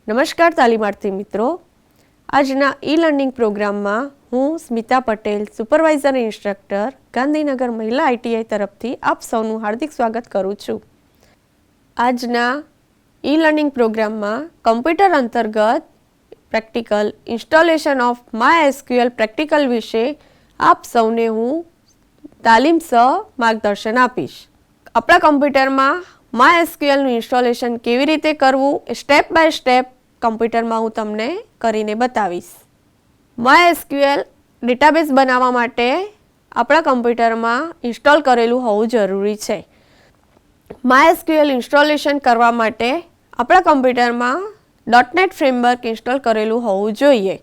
નમસ્કાર તાલીમાર્થી મિત્રો, આજના ઈ લર્નિંગ પ્રોગ્રામમાં હું સ્મિતા પટેલ, સુપરવાઇઝર ઇન્સ્ટ્રક્ટર, ગાંધીનગર મહિલા આઈટીઆઈ તરફથી આપ સૌનું હાર્દિક સ્વાગત કરું છું. આજના ઈ લર્નિંગ પ્રોગ્રામમાં કમ્પ્યુટર અંતર્ગત practical installation of MySQL practical વિશે આપ સૌને હું તાલીમસહ માર્ગદર્શન આપીશ. આપણા કમ્પ્યુટરમાં MySQLનું ઇન્સ્ટોલેશન કેવી રીતે કરવું એ સ્ટેપ બાય સ્ટેપ કમ્પ્યુટરમાં હું તમને કરીને બતાવીશ. MySQL ડેટાબેઝ બનાવવા માટે આપણા કમ્પ્યુટરમાં ઇન્સ્ટોલ કરેલું હોવું જરૂરી છે. MySQL ઇન્સ્ટોલેશન કરવા માટે આપણા કમ્પ્યુટરમાં .NET ફ્રેમવર્ક ઇન્સ્ટોલ કરેલું હોવું જોઈએ.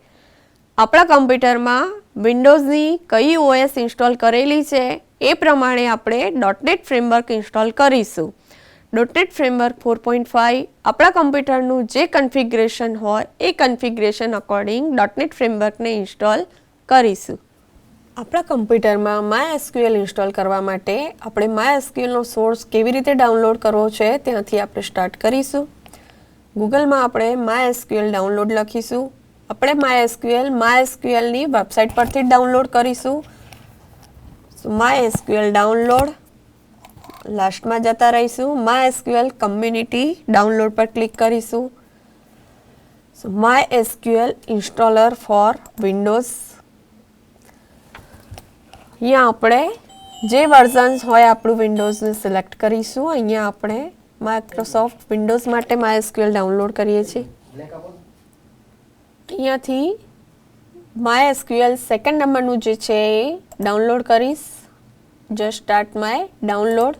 આપણા કમ્પ્યુટરમાં વિન્ડોઝની કઈ OS ઇન્સ્ટોલ કરેલી છે એ પ્રમાણે આપણે .NET ફ્રેમવર્ક ઇન્સ્ટોલ કરીશું. .NET ફ્રેમવર્ક 4.5 આપણા કમ્પ્યુટરનું જે કન્ફિગરેશન હોય એ કન્ફિગરેશન અકોર્ડિંગ .NET ફ્રેમવર્કને ઇન્સ્ટોલ કરીશું. આપણા કમ્પ્યુટરમાં MySQL ઇન્સ્ટોલ કરવા માટે આપણે MySQLનો સોર્સ કેવી રીતે ડાઉનલોડ કરવો છે ત્યાંથી આપણે સ્ટાર્ટ કરીશું. ગૂગલમાં આપણે MySQL ડાઉનલોડ લખીશું. આપણે MySQLની વેબસાઇટ પરથી ડાઉનલોડ કરીશું. MySQL ડાઉનલોડ લાસ્ટમાં જતા રહીશું. MySQL કમ્યુનિટી ડાઉનલોડ પર ક્લિક કરીશું. MySQL ઇન્સ્ટોલર ફોર વિન્ડોઝ, અહીંયા આપણે જે વર્ઝન્સ હોય આપણું વિન્ડોઝને સિલેક્ટ કરીશું. અહીંયા આપણે માઇક્રોસોફ્ટ વિન્ડોઝ માટે MySQL ડાઉનલોડ કરીએ છીએ. અહીંયાથી MySQL સેકન્ડ નંબરનું જે છે એ ડાઉનલોડ કરીશ. Just start my download.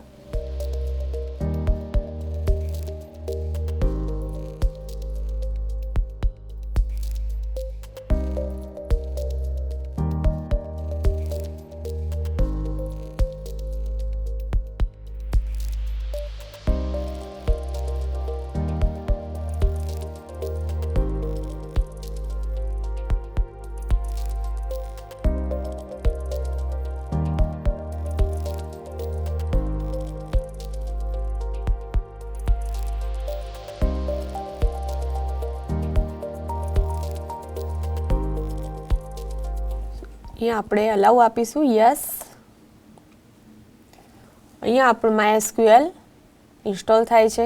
અહીંયા આપણે અલાઉ આપીશું, યસ. અહીંયા આપણું MySQL ઇન્સ્ટોલ થાય છે.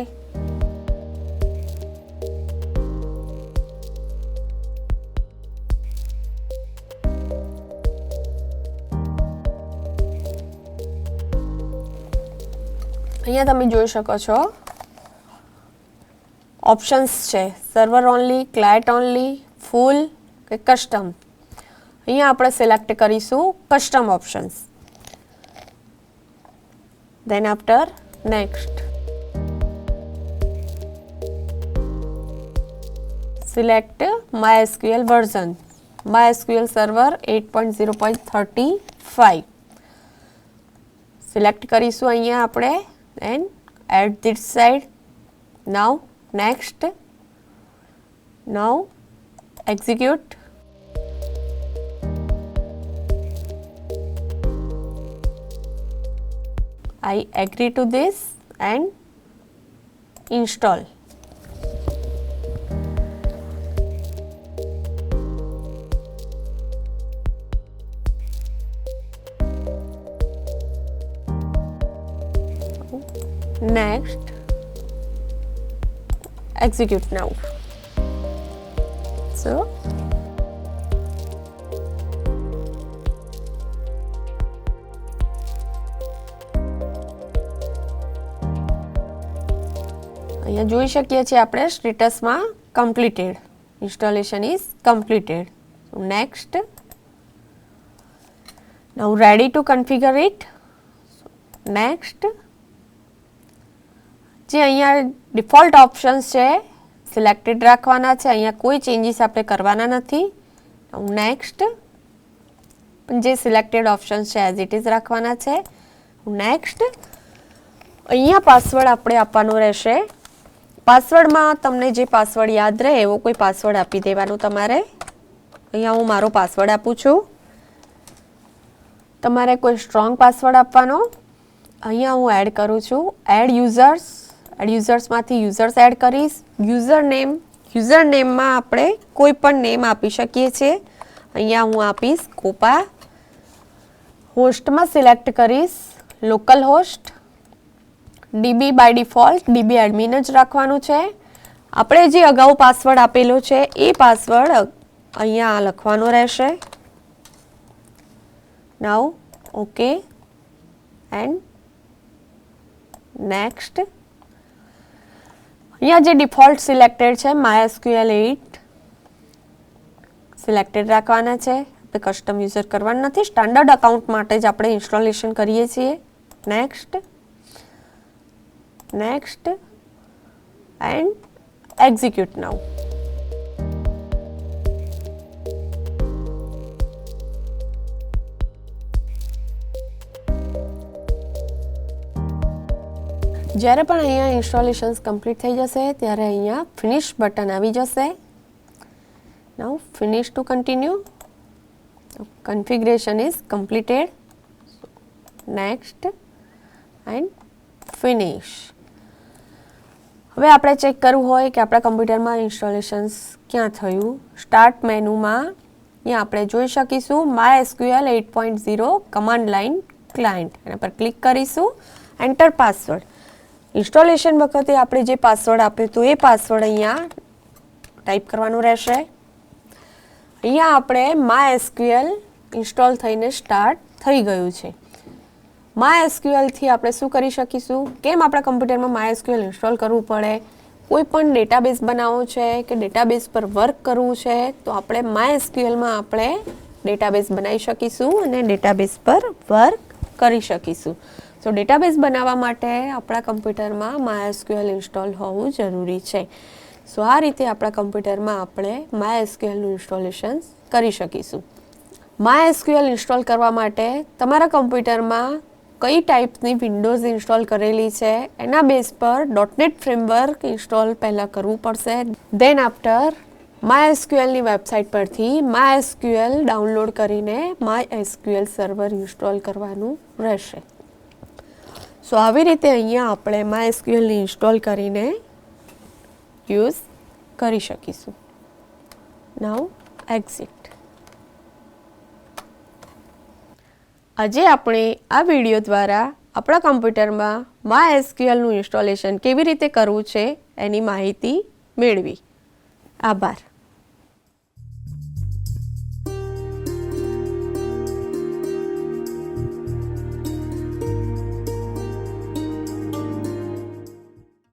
અહીંયા તમે જોઈ શકો છો ઓપ્શન્સ છે, server only, client only, full કે કસ્ટમ. અહીંયા આપણે સિલેક્ટ કરીશું custom options. Then after next select MySQL version, MySQL server 8.0.35 select કરીશું અહીંયા આપણે. And add this side. Now next. Now execute. I agree to this and install. Next, execute now. So અહીંયા જોઈ શકીએ છીએ આપણે સ્ટેટસમાં completed, installation is completed. Next. Now ready to configure it. Next. જે અહીંયા ડિફોલ્ટ ઓપ્શન્સ છે selected રાખવાના છે. અહીંયા કોઈ ચેન્જીસ આપણે કરવાના નથી. નેક્સ્ટ. જે સિલેક્ટેડ ઓપ્શન્સ છે એઝ ઇટ ઇઝ રાખવાના છે. નેક્સ્ટ. અહીંયા પાસવર્ડ આપણે આપવાનો રહેશે. પાસવર્ડમાં તમને જે પાસવર્ડ યાદ રહે એવો કોઈ પાસવર્ડ આપી દેવાનો તમારે. અહીંયા હું મારો પાસવર્ડ આપું છું. તમારે કોઈ સ્ટ્રોંગ પાસવર્ડ આપવાનો. અહીંયા હું એડ કરું છું એડ યુઝર્સ. એડ યુઝર્સમાંથી યુઝર્સ એડ કરીશ. યુઝર નેમ યુઝર નેમમાં આપણે કોઈ પણ નેમ આપી શકીએ છીએ. અહીંયા હું આપીશ કોપા. હોસ્ટમાં સિલેક્ટ કરીશ localhost. DB by default DB admin જ રાખવાનું છે. આપણે જે અગાઉ પાસવર્ડ આપેલો છે એ પાસવર્ડ અહીંયા લખવાનો રહેશે. નાઉ ઓકે એન્ડ નેક્સ્ટ. અહીંયા જે ડિફોલ્ટ સિલેક્ટેડ છે MySQL 8 સિલેક્ટેડ રાખવાના છે. આપણે કસ્ટમ યુઝર કરવાનું નથી. સ્ટાન્ડર્ડ અકાઉન્ટ માટે જ આપણે ઇન્સ્ટોલેશન કરીએ છીએ. નેક્સ્ટ નેક્સ્ટ એન્ડ એક્ઝિક્યુટ નાઉ. જ્યારે પણ અહીંયા ઇન્સ્ટોલેશન્સ કમ્પ્લીટ થઈ જશે ત્યારે અહીંયા ફિનિશ બટન આવી જશે. Now finish to continue. Configuration is completed. Next and finish. હવે આપણે ચેક કરવું હોય કે આપણા કમ્પ્યુટરમાં ઇન્સ્ટોલેશન્સ ક્યાં થયું. સ્ટાર્ટ મેનુમાં અહીંયા આપણે જોઈ શકીશું MySQL 8.0 કમાન્ડ લાઇન ક્લાયન્ટ. એના પર ક્લિક કરીશું. Enter password. ઇન્સ્ટોલેશન વખતે આપણે જે પાસવર્ડ આપ્યો હતો એ પાસવર્ડ અહીંયા ટાઈપ કરવાનું રહેશે. અહીંયા આપણે MySQL ઇન્સ્ટોલ થઈને સ્ટાર્ટ થઈ ગયું છે. MySQLથી આપણે શું કરી શકીશું, કેમ આપણા કમ્પ્યુટરમાં MySQL ઇન્સ્ટોલ કરવું પડે, કોઈ પણ ડેટાબેઝ બનાવવો છે કે ડેટાબેઝ પર વર્ક કરવું છે તો આપણે MySQLમાં આપણે ડેટાબેઝ બનાવી શકીશું અને ડેટાબેઝ પર વર્ક કરી શકીશું. તો ડેટાબેઝ બનાવવા માટે આપણા કમ્પ્યુટરમાં MySQL ઇન્સ્ટોલ હોવું જરૂરી છે. સો આ રીતે આપણા કમ્પ્યુટરમાં આપણે MySQLનું ઇન્સ્ટોલેશન કરી શકીશું. MySQL ઇન્સ્ટોલ કરવા માટે તમારા કમ્પ્યુટરમાં કઈ ટાઈપની વિન્ડોઝ ઇન્સ્ટોલ કરેલી છે એના બેઝ પર .NET ફ્રેમવર્ક ઇન્સ્ટોલ પહેલાં કરવું પડશે. દેન આફ્ટર MySQLની વેબસાઇટ પરથી MySQL ડાઉનલોડ કરીને MySQL સર્વર ઇન્સ્ટોલ કરવાનું રહેશે. સો આવી રીતે અહીંયા આપણે MySQLને ઇન્સ્ટોલ કરીને યુઝ કરી શકીશું. નાઉ એક્ઝિટ. આજે આપણે આ વિડીયો દ્વારા આપણા કમ્પ્યુટરમાં MySQLનું ઇન્સ્ટોલેશન કેવી રીતે કરવું છે એની માહિતી મેળવી. આભાર.